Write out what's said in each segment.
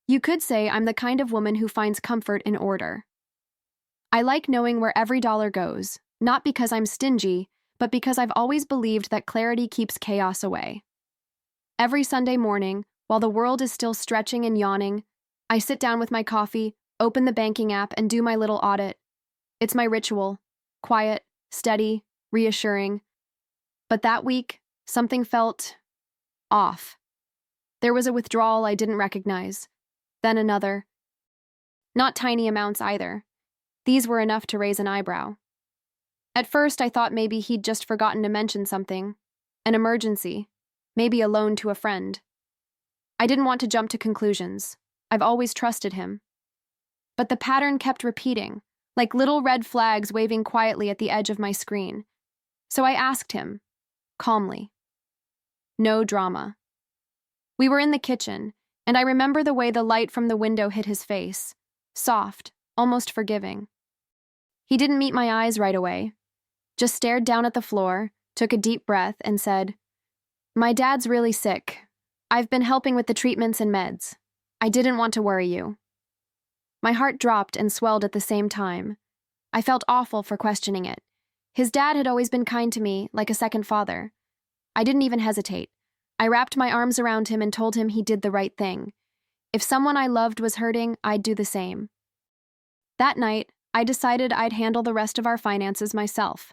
You could say I'm the kind of woman who finds comfort in order. I like knowing where every dollar goes, not because I'm stingy, but because I've always believed that clarity keeps chaos away. Every Sunday morning, while the world is still stretching and yawning, I sit down with my coffee, open the banking app, and do my little audit. It's my ritual. Quiet, steady, reassuring. But that week, something felt off. There was a withdrawal I didn't recognize. Then another. Not tiny amounts either. These were enough to raise an eyebrow. At first, I thought maybe he'd just forgotten to mention something. An emergency. Maybe a loan to a friend. I didn't want to jump to conclusions. I've always trusted him. But the pattern kept repeating, like little red flags waving quietly at the edge of my screen. So I asked him, calmly. No drama. We were in the kitchen, and I remember the way the light from the window hit his face. Soft, almost forgiving. He didn't meet my eyes right away. Just stared down at the floor, took a deep breath, and said, "My dad's really sick. I've been helping with the treatments and meds. I didn't want to worry you." My heart dropped and swelled at the same time. I felt awful for questioning it. His dad had always been kind to me, like a second father. I didn't even hesitate. I wrapped my arms around him and told him he did the right thing. If someone I loved was hurting, I'd do the same. That night, I decided I'd handle the rest of our finances myself.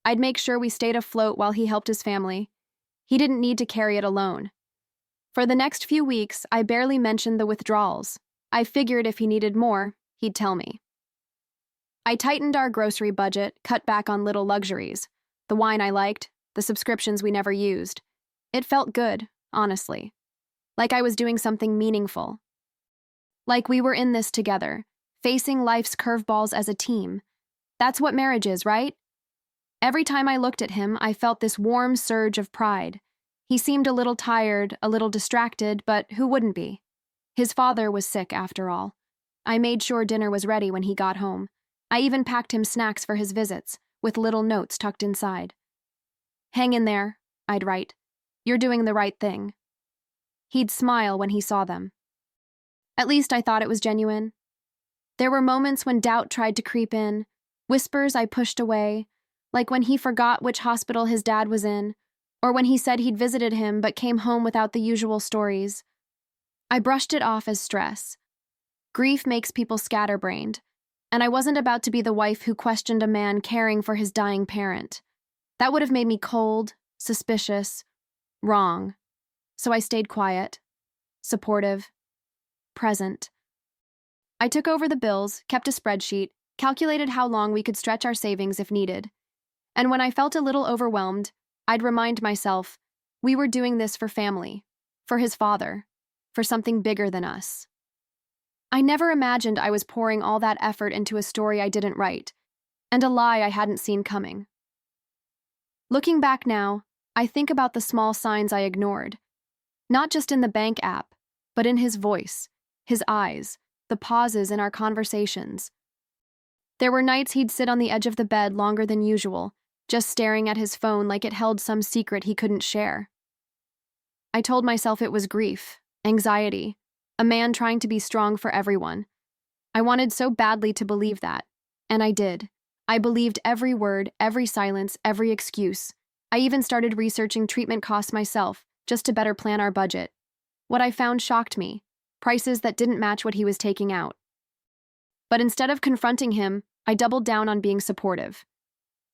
I'd make sure we stayed afloat while he helped his family. He didn't need to carry it alone. For the next few weeks, I barely mentioned the withdrawals. I figured if he needed more, he'd tell me. I tightened our grocery budget, cut back on little luxuries. The wine I liked, the subscriptions we never used. It felt good, honestly. Like I was doing something meaningful. Like we were in this together, facing life's curveballs as a team. That's what marriage is, right? Every time I looked at him, I felt this warm surge of pride. He seemed a little tired, a little distracted, but who wouldn't be? His father was sick, after all. I made sure dinner was ready when he got home. I even packed him snacks for his visits, with little notes tucked inside. "Hang in there," I'd write. "You're doing the right thing." He'd smile when he saw them. At least I thought it was genuine. There were moments when doubt tried to creep in, whispers I pushed away, like when he forgot which hospital his dad was in, or when he said he'd visited him but came home without the usual stories. I brushed it off as stress. Grief makes people scatterbrained, and I wasn't about to be the wife who questioned a man caring for his dying parent. That would have made me cold, suspicious, wrong. So I stayed quiet, supportive, present. I took over the bills, kept a spreadsheet, calculated how long we could stretch our savings if needed. And when I felt a little overwhelmed, I'd remind myself, we were doing this for family, for his father, for something bigger than us. I never imagined I was pouring all that effort into a story I didn't write, and a lie I hadn't seen coming. Looking back now, I think about the small signs I ignored, not just in the bank app, but in his voice, his eyes, the pauses in our conversations. There were nights he'd sit on the edge of the bed longer than usual, just staring at his phone like it held some secret he couldn't share. I told myself it was grief, anxiety, a man trying to be strong for everyone. I wanted so badly to believe that, and I did. I believed every word, every silence, every excuse. I even started researching treatment costs myself, just to better plan our budget. What I found shocked me, prices that didn't match what he was taking out. But instead of confronting him, I doubled down on being supportive.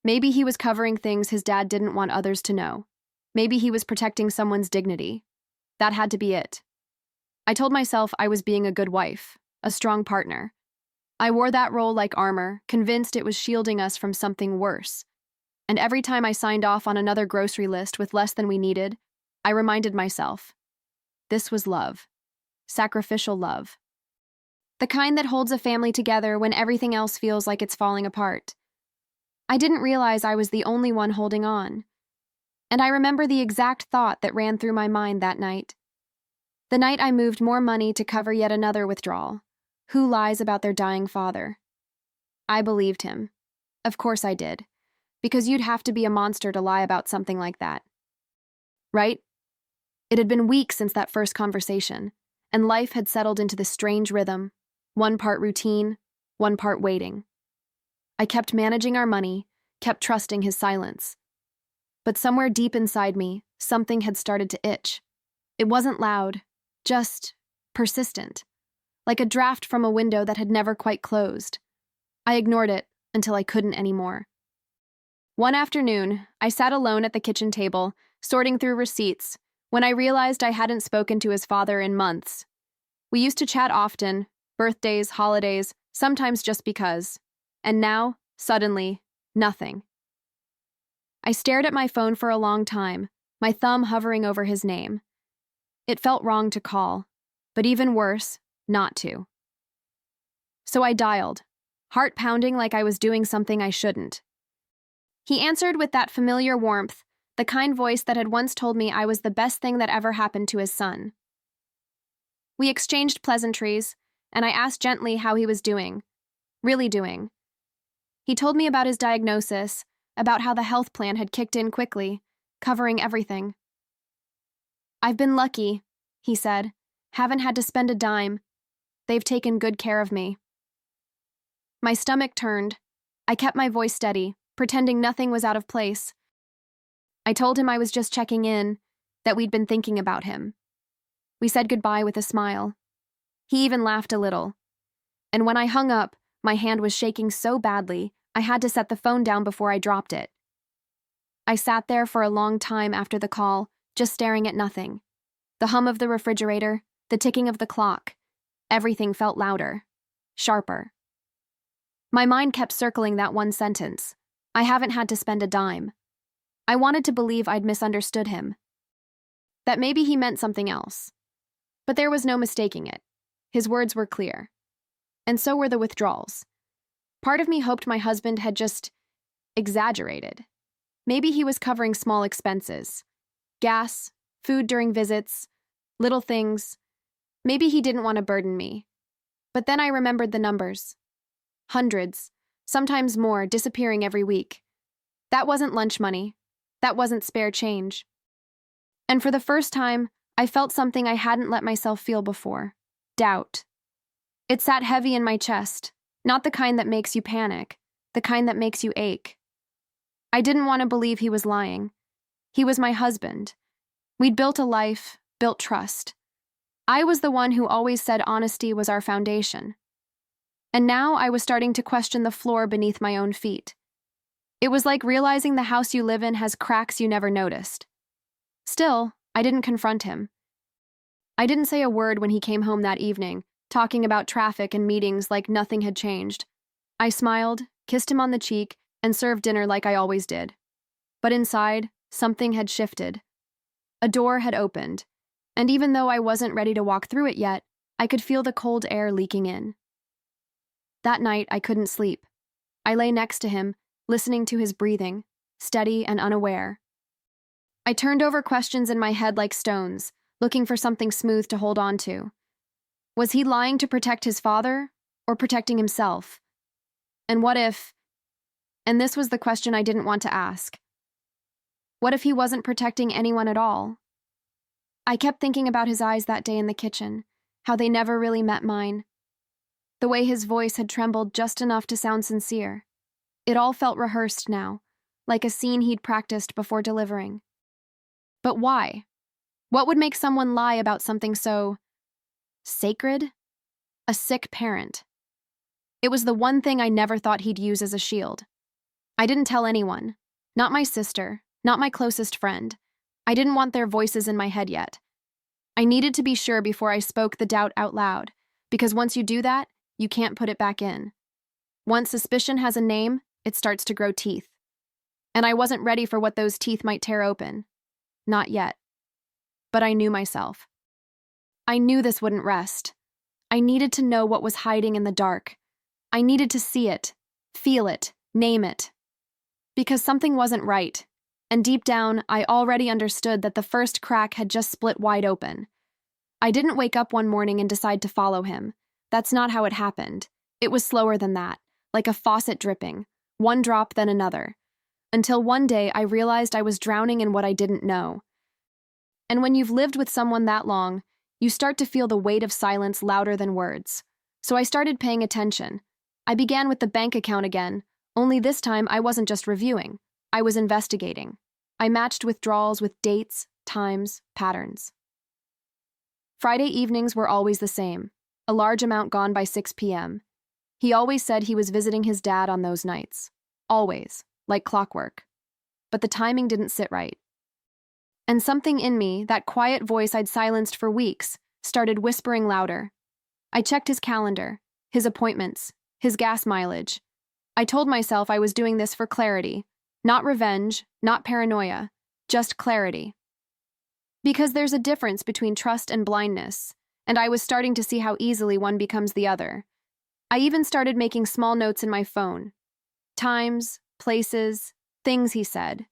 Maybe he was covering things his dad didn't want others to know. Maybe he was protecting someone's dignity. That had to be it. I told myself I was being a good wife, a strong partner. I wore that role like armor, convinced it was shielding us from something worse. And every time I signed off on another grocery list with less than we needed, I reminded myself, this was love. Sacrificial love. The kind that holds a family together when everything else feels like it's falling apart. I didn't realize I was the only one holding on. And I remember the exact thought that ran through my mind that night. The night I moved more money to cover yet another withdrawal. Who lies about their dying father? I believed him. Of course I did. Because you'd have to be a monster to lie about something like that. Right? It had been weeks since that first conversation, and life had settled into this strange rhythm, one part routine, one part waiting. I kept managing our money, kept trusting his silence. But somewhere deep inside me, something had started to itch. It wasn't loud, just persistent, like a draft from a window that had never quite closed. I ignored it until I couldn't anymore. One afternoon, I sat alone at the kitchen table, sorting through receipts, when I realized I hadn't spoken to his father in months. We used to chat often, birthdays, holidays, sometimes just because. And now, suddenly, nothing. I stared at my phone for a long time, my thumb hovering over his name. It felt wrong to call, but even worse, not to. So I dialed, heart pounding like I was doing something I shouldn't. He answered with that familiar warmth, the kind voice that had once told me I was the best thing that ever happened to his son. We exchanged pleasantries, and I asked gently how he was doing. Really doing. He told me about his diagnosis, about how the health plan had kicked in quickly, covering everything. "I've been lucky," he said. "Haven't had to spend a dime. They've taken good care of me." My stomach turned. I kept my voice steady, pretending nothing was out of place. I told him I was just checking in, that we'd been thinking about him. We said goodbye with a smile. He even laughed a little. And when I hung up, my hand was shaking so badly, I had to set the phone down before I dropped it. I sat there for a long time after the call, just staring at nothing. The hum of the refrigerator, the ticking of the clock, everything felt louder, sharper. My mind kept circling that one sentence. I haven't had to spend a dime. I wanted to believe I'd misunderstood him. That maybe he meant something else. But there was no mistaking it. His words were clear. And so were the withdrawals. Part of me hoped my husband had just exaggerated. Maybe he was covering small expenses. Gas, food during visits, little things. Maybe he didn't want to burden me. But then I remembered the numbers. Hundreds, sometimes more, disappearing every week. That wasn't lunch money. That wasn't spare change. And for the first time, I felt something I hadn't let myself feel before. Doubt. It sat heavy in my chest, not the kind that makes you panic, the kind that makes you ache. I didn't want to believe he was lying. He was my husband. We'd built a life, built trust. I was the one who always said honesty was our foundation. And now I was starting to question the floor beneath my own feet. It was like realizing the house you live in has cracks you never noticed. Still, I didn't confront him. I didn't say a word when he came home that evening, talking about traffic and meetings like nothing had changed. I smiled, kissed him on the cheek, and served dinner like I always did. But inside, something had shifted. A door had opened, and even though I wasn't ready to walk through it yet, I could feel the cold air leaking in. That night, I couldn't sleep. I lay next to him, listening to his breathing, steady and unaware. I turned over questions in my head like stones, looking for something smooth to hold on to. Was he lying to protect his father, or protecting himself? And what if... And this was the question I didn't want to ask. What if he wasn't protecting anyone at all? I kept thinking about his eyes that day in the kitchen, how they never really met mine. The way his voice had trembled just enough to sound sincere. It all felt rehearsed now, like a scene he'd practiced before delivering. But why? What would make someone lie about something so... sacred? A sick parent. It was the one thing I never thought he'd use as a shield. I didn't tell anyone. Not my sister, not my closest friend. I didn't want their voices in my head yet. I needed to be sure before I spoke the doubt out loud, because once you do that, you can't put it back in. Once suspicion has a name, it starts to grow teeth. And I wasn't ready for what those teeth might tear open. Not yet. But I knew myself. I knew this wouldn't rest. I needed to know what was hiding in the dark. I needed to see it, feel it, name it. Because something wasn't right, and deep down, I already understood that the first crack had just split wide open. I didn't wake up one morning and decide to follow him. That's not how it happened. It was slower than that, like a faucet dripping, one drop then another, until one day I realized I was drowning in what I didn't know. And when you've lived with someone that long, You start to feel the weight of silence louder than words. So I started paying attention. I began with the bank account again, only this time I wasn't just reviewing. I was investigating. I matched withdrawals with dates, times, patterns. Friday evenings were always the same, a large amount gone by 6 p.m. He always said he was visiting his dad on those nights. Always, like clockwork. But the timing didn't sit right. And something in me, that quiet voice I'd silenced for weeks, started whispering louder. I checked his calendar, his appointments, his gas mileage. I told myself I was doing this for clarity, not revenge, not paranoia, just clarity. Because there's a difference between trust and blindness, and I was starting to see how easily one becomes the other. I even started making small notes in my phone. Times, places, things he said.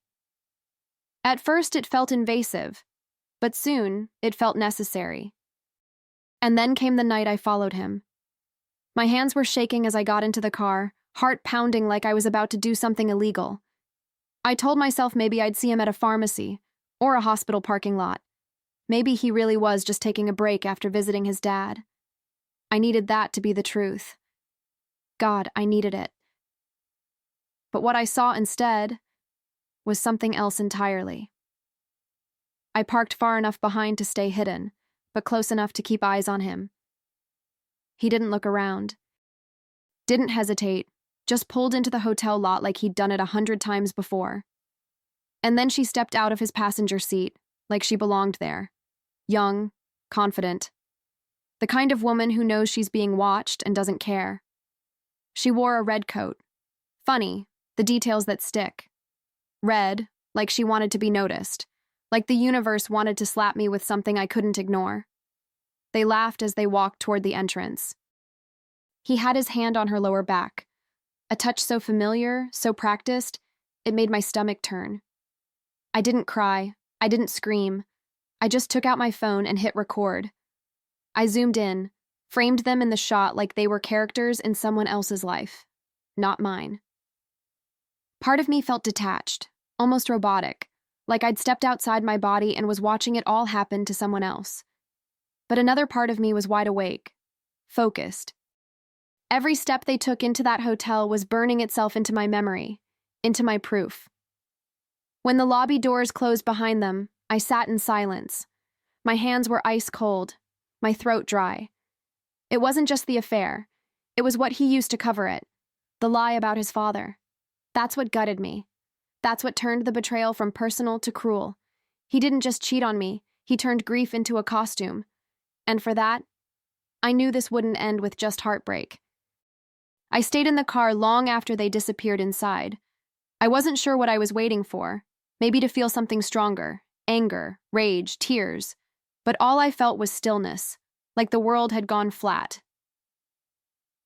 At first it felt invasive, but soon it felt necessary. And then came the night I followed him. My hands were shaking as I got into the car, heart pounding like I was about to do something illegal. I told myself maybe I'd see him at a pharmacy or a hospital parking lot. Maybe he really was just taking a break after visiting his dad. I needed that to be the truth. God, I needed it. But what I saw instead was something else entirely. I parked far enough behind to stay hidden, but close enough to keep eyes on him. He didn't look around. Didn't hesitate, just pulled into the hotel lot like he'd done it 100 times before. And then she stepped out of his passenger seat, like she belonged there. Young, confident. The kind of woman who knows she's being watched and doesn't care. She wore a red coat. Funny, the details that stick. Red, like she wanted to be noticed. Like the universe wanted to slap me with something I couldn't ignore. They laughed as they walked toward the entrance. He had his hand on her lower back. A touch so familiar, so practiced, it made my stomach turn. I didn't cry. I didn't scream. I just took out my phone and hit record. I zoomed in, framed them in the shot like they were characters in someone else's life, not mine. Part of me felt detached, almost robotic, like I'd stepped outside my body and was watching it all happen to someone else. But another part of me was wide awake, focused. Every step they took into that hotel was burning itself into my memory, into my proof. When the lobby doors closed behind them, I sat in silence. My hands were ice cold, my throat dry. It wasn't just the affair. It was what he used to cover it. The lie about his father. That's what gutted me. That's what turned the betrayal from personal to cruel. He didn't just cheat on me, he turned grief into a costume. And for that, I knew this wouldn't end with just heartbreak. I stayed in the car long after they disappeared inside. I wasn't sure what I was waiting for, maybe to feel something stronger, anger, rage, tears. But all I felt was stillness, like the world had gone flat.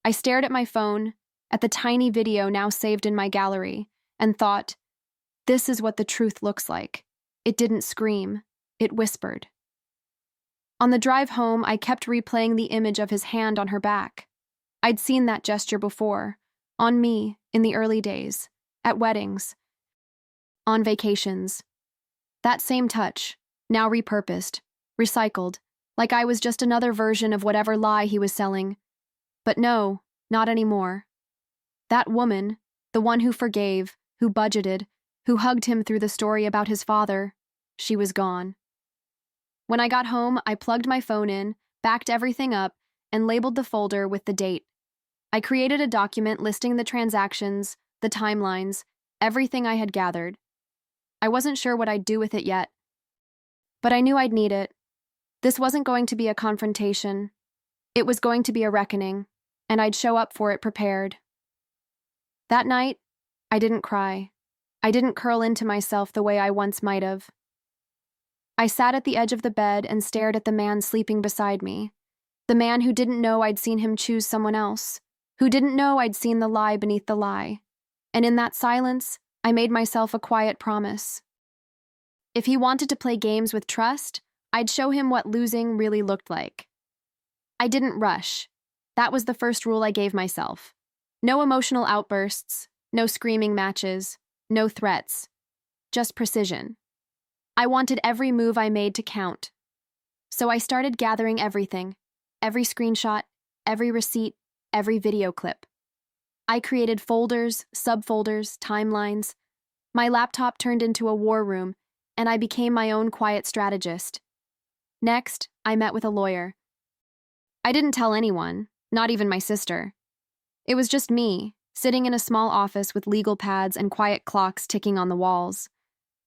I stared at my phone, at the tiny video now saved in my gallery, and thought, this is what the truth looks like. It didn't scream, it whispered. On the drive home, I kept replaying the image of his hand on her back. I'd seen that gesture before, on me, in the early days, at weddings, on vacations. That same touch, now repurposed, recycled, like I was just another version of whatever lie he was selling. But no, not anymore. That woman, the one who forgave, who budgeted, who hugged him through the story about his father, she was gone. When I got home, I plugged my phone in, backed everything up, and labeled the folder with the date. I created a document listing the transactions, the timelines, everything I had gathered. I wasn't sure what I'd do with it yet, but I knew I'd need it. This wasn't going to be a confrontation. It was going to be a reckoning, and I'd show up for it prepared. That night, I didn't cry. I didn't curl into myself the way I once might have. I sat at the edge of the bed and stared at the man sleeping beside me, the man who didn't know I'd seen him choose someone else, who didn't know I'd seen the lie beneath the lie. And in that silence, I made myself a quiet promise. If he wanted to play games with trust, I'd show him what losing really looked like. I didn't rush. That was the first rule I gave myself. No emotional outbursts, no screaming matches, no threats, just precision. I wanted every move I made to count. So I started gathering everything, every screenshot, every receipt, every video clip. I created folders, subfolders, timelines. My laptop turned into a war room, and I became my own quiet strategist. Next, I met with a lawyer. I didn't tell anyone, not even my sister. It was just me, sitting in a small office with legal pads and quiet clocks ticking on the walls.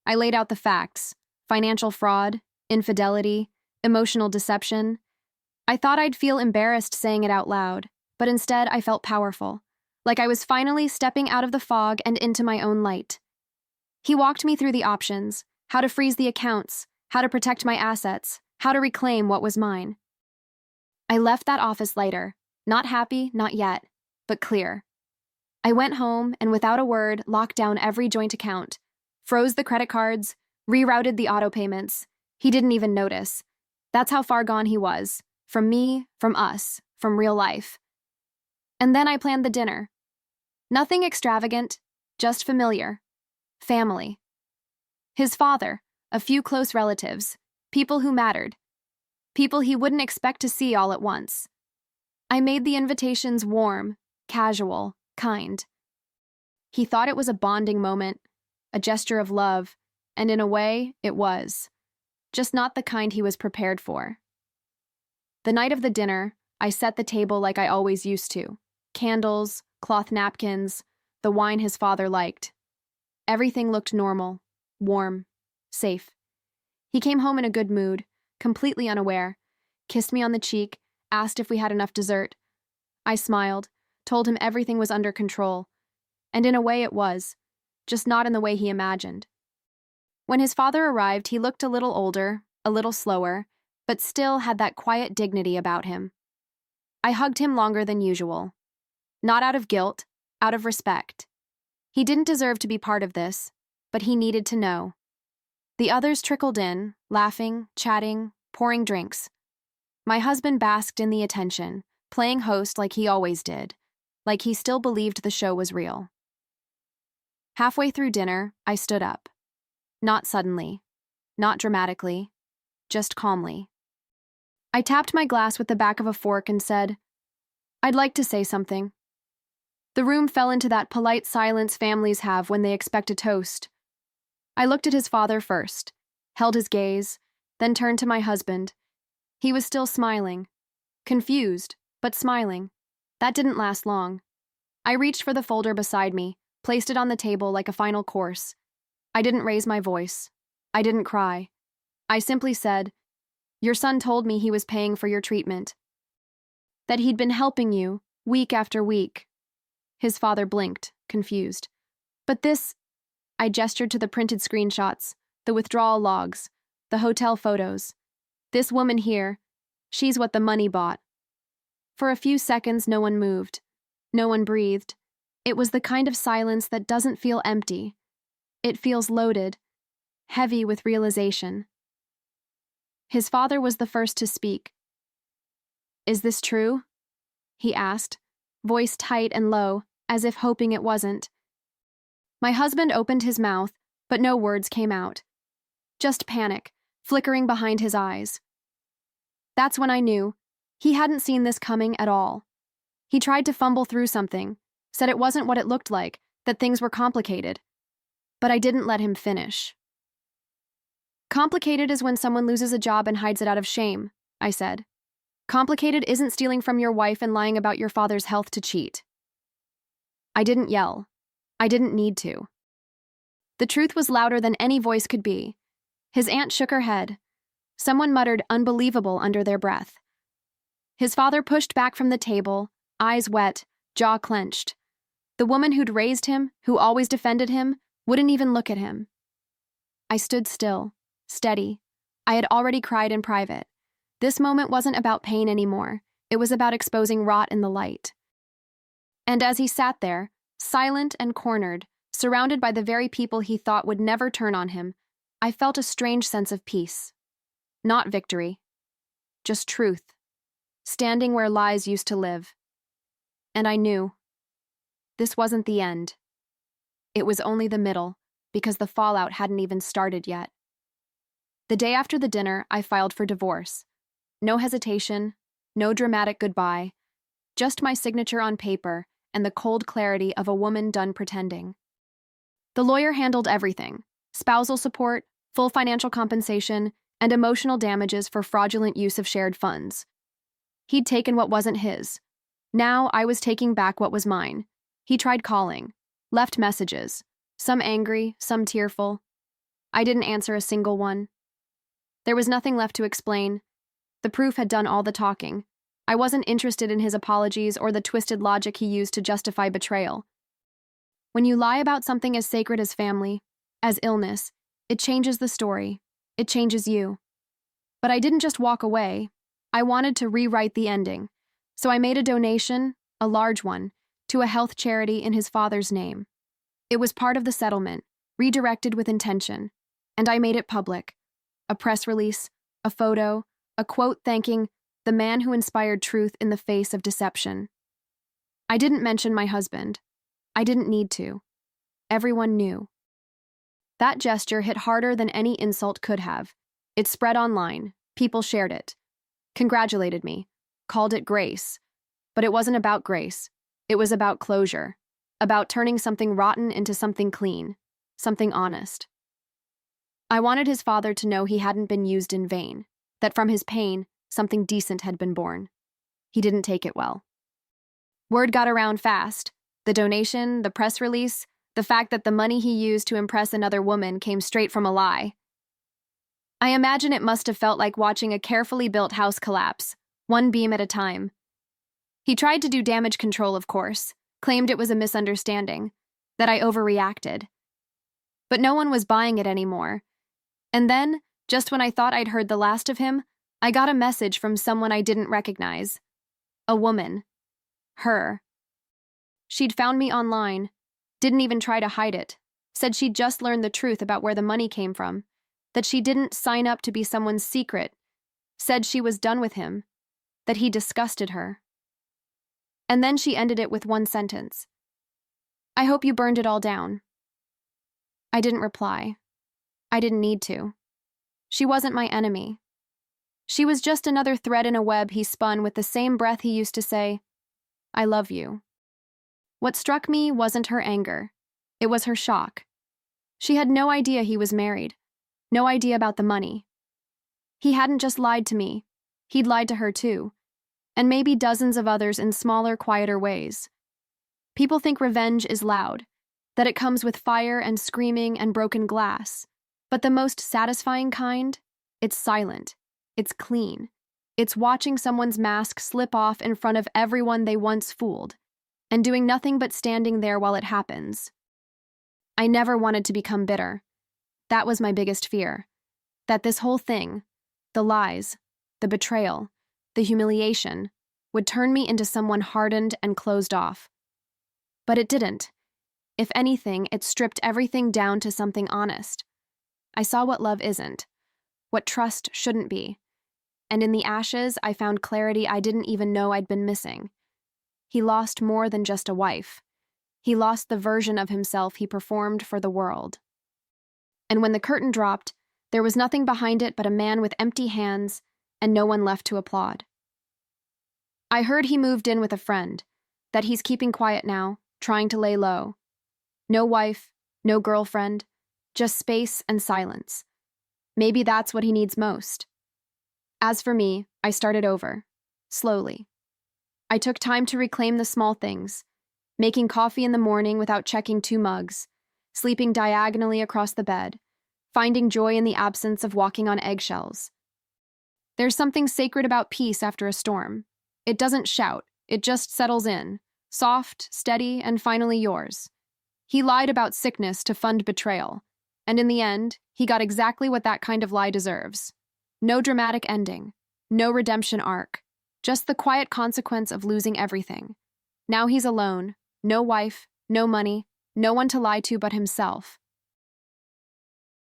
I laid out the facts: financial fraud, infidelity, emotional deception. I thought I'd feel embarrassed saying it out loud, but instead I felt powerful, like I was finally stepping out of the fog and into my own light. He walked me through the options: how to freeze the accounts, how to protect my assets, how to reclaim what was mine. I left that office later, not happy, not yet, but clear. I went home and without a word locked down every joint account, froze the credit cards, rerouted the auto payments. He didn't even notice. That's how far gone he was. From me, from us, from real life. And then I planned the dinner. Nothing extravagant, just familiar. Family. His father, a few close relatives, people who mattered. People he wouldn't expect to see all at once. I made the invitations warm, casual, kind. He thought it was a bonding moment, a gesture of love, and in a way, it was. Just not the kind he was prepared for. The night of the dinner, I set the table like I always used to. Candles, cloth napkins, the wine his father liked. Everything looked normal, warm, safe. He came home in a good mood, completely unaware, kissed me on the cheek, asked if we had enough dessert. I smiled, told him everything was under control. And in a way it was, just not in the way he imagined. When his father arrived, he looked a little older, a little slower, but still had that quiet dignity about him. I hugged him longer than usual. Not out of guilt, out of respect. He didn't deserve to be part of this, but he needed to know. The others trickled in, laughing, chatting, pouring drinks. My husband basked in the attention, playing host like he always did, like he still believed the show was real. Halfway through dinner, I stood up. Not suddenly, not dramatically, just calmly. I tapped my glass with the back of a fork and said, "I'd like to say something." The room fell into that polite silence families have when they expect a toast. I looked at his father first, held his gaze, then turned to my husband. He was still smiling. Confused, but smiling. That didn't last long. I reached for the folder beside me, placed it on the table like a final course. I didn't raise my voice. I didn't cry. I simply said, "Your son told me he was paying for your treatment. That he'd been helping you, week after week." His father blinked, confused. "But this..." I gestured to the printed screenshots, the withdrawal logs, the hotel photos. "This woman here, she's what the money bought." For a few seconds, no one moved. No one breathed. It was the kind of silence that doesn't feel empty. It feels loaded, heavy with realization. His father was the first to speak. "Is this true?" he asked, voice tight and low, as if hoping it wasn't. My husband opened his mouth, but no words came out. Just panic, flickering behind his eyes. That's when I knew. He hadn't seen this coming at all. He tried to fumble through something, said it wasn't what it looked like, that things were complicated. But I didn't let him finish. "Complicated is when someone loses a job and hides it out of shame," I said. "Complicated isn't stealing from your wife and lying about your father's health to cheat." I didn't yell. I didn't need to. The truth was louder than any voice could be. His aunt shook her head. Someone muttered "unbelievable" under their breath. His father pushed back from the table, eyes wet, jaw clenched. The woman who'd raised him, who always defended him, wouldn't even look at him. I stood still, steady. I had already cried in private. This moment wasn't about pain anymore. It was about exposing rot in the light. And as he sat there, silent and cornered, surrounded by the very people he thought would never turn on him, I felt a strange sense of peace. Not victory. Just truth. Standing where lies used to live. And I knew. This wasn't the end. It was only the middle, because the fallout hadn't even started yet. The day after the dinner, I filed for divorce, No hesitation, no dramatic goodbye, just my signature on paper and the cold clarity of a woman done pretending. The lawyer handled everything: spousal support, full financial compensation, and emotional damages for fraudulent use of shared funds. He'd taken what wasn't his. Now I was taking back what was mine. He tried calling, left messages, some angry, some tearful. I didn't answer a single one. There was nothing left to explain. The proof had done all the talking. I wasn't interested in his apologies or the twisted logic he used to justify betrayal. When you lie about something as sacred as family, as illness, it changes the story. It changes you. But I didn't just walk away. I wanted to rewrite the ending. So I made a donation, a large one, to a health charity in his father's name. It was part of the settlement, redirected with intention, and I made it public. A press release, a photo, a quote thanking the man who inspired truth in the face of deception. I didn't mention my husband. I didn't need to. Everyone knew. That gesture hit harder than any insult could have. It spread online. People shared it, congratulated me, called it grace. But it wasn't about grace. It was about closure, about turning something rotten into something clean, something honest. I wanted his father to know he hadn't been used in vain, that from his pain, something decent had been born. He didn't take it well. Word got around fast. The donation, the press release, the fact that the money he used to impress another woman came straight from a lie. I imagine it must have felt like watching a carefully built house collapse, one beam at a time. He tried to do damage control, of course, claimed it was a misunderstanding, that I overreacted. But no one was buying it anymore. And then, just when I thought I'd heard the last of him, I got a message from someone I didn't recognize. A woman. Her. She'd found me online, didn't even try to hide it, said she'd just learned the truth about where the money came from, that she didn't sign up to be someone's secret, said she was done with him, that he disgusted her. And then she ended it with one sentence. I hope you burned it all down. I didn't reply. I didn't need to. She wasn't my enemy. She was just another thread in a web he spun with the same breath he used to say, I love you. What struck me wasn't her anger. It was her shock. She had no idea he was married, no idea about the money. He hadn't just lied to me. He'd lied to her too, and maybe dozens of others in smaller, quieter ways. People think revenge is loud, that it comes with fire and screaming and broken glass. But the most satisfying kind, it's silent, it's clean. It's watching someone's mask slip off in front of everyone they once fooled, and doing nothing but standing there while it happens. I never wanted to become bitter. That was my biggest fear, that this whole thing, the lies, the betrayal, the humiliation, would turn me into someone hardened and closed off. But it didn't. If anything, it stripped everything down to something honest. I saw what love isn't, what trust shouldn't be, and in the ashes I found clarity I didn't even know I'd been missing. He lost more than just a wife. He lost the version of himself he performed for the world. And when the curtain dropped, there was nothing behind it but a man with empty hands and no one left to applaud. I heard he moved in with a friend, that he's keeping quiet now, trying to lay low. No wife, no girlfriend, just space and silence. Maybe that's what he needs most. As for me, I started over, slowly. I took time to reclaim the small things, making coffee in the morning without checking 2 mugs, sleeping diagonally across the bed, finding joy in the absence of walking on eggshells. There's something sacred about peace after a storm. It doesn't shout, it just settles in, soft, steady, and finally yours. He lied about sickness to fund betrayal, and in the end, he got exactly what that kind of lie deserves. No dramatic ending, no redemption arc, just the quiet consequence of losing everything. Now he's alone, no wife, no money, no one to lie to but himself.